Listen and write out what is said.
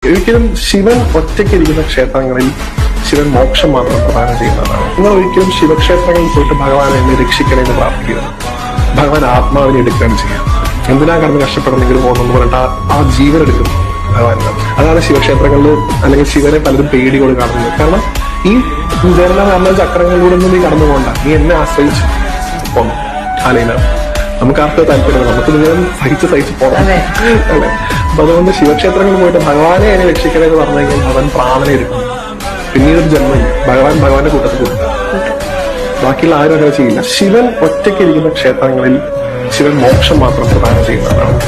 ഒരിക്കലും ശിവൻ ഒറ്റയ്ക്കിരിക്കുന്ന ക്ഷേത്രങ്ങളിൽ ശിവൻ മോക്ഷം മാത്രം പ്രദാനം ചെയ്യുന്നതാണ്. നിങ്ങൾ ഒരിക്കലും ശിവക്ഷേത്രങ്ങളിൽ പോയിട്ട് ഭഗവാൻ എന്നെ രക്ഷിക്കണമെന്ന് പ്രാർത്ഥിക്കുക. ഭഗവാൻ ആത്മാവിനെ എടുക്കുകയാണ് ചെയ്യുക. എന്തിനാ കടന്ന് കഷ്ടപ്പെടുന്നെങ്കിലും പോകുന്നെന്ന് പറഞ്ഞിട്ട് ആ ജീവൻ എടുക്കും ഭഗവാൻ. അതാണ് ശിവക്ഷേത്രങ്ങളിൽ അല്ലെങ്കിൽ ശിവനെ പലരും പേടിയോട് കാണുന്നത്. കാരണം ഈ ജനന മരണ ചക്രങ്ങളിലൂടെ ഒന്നും നീ കടന്നു പോകണ്ട, നീ എന്നെ ആശ്രയിച്ചു പോന്നു. ആലയിലാണ് നമുക്ക് ആർക്ക് താല്പര്യം, നമുക്ക് നിങ്ങൾ സഹിച്ച് പോകണം അല്ലെ. അപ്പൊ അതുകൊണ്ട് ശിവക്ഷേത്രങ്ങളിൽ പോയിട്ട് ഭഗവാനെ എന്നെ രക്ഷിക്കണമെന്ന് പറഞ്ഞു കഴിഞ്ഞാൽ അവൻ പ്രാണനെ എടുക്കും. പിന്നീട് ജന്മം ഭഗവാന്റെ കൂട്ടത്തിൽ കൂടും. ബാക്കിയുള്ള ആരും അങ്ങനെ ചെയ്യില്ല. ശിവൻ ഒറ്റയ്ക്കിരിക്കുന്ന ക്ഷേത്രങ്ങളിൽ ശിവൻ മോക്ഷം മാത്രം പ്രദാനം ചെയ്യുന്നതാണ്.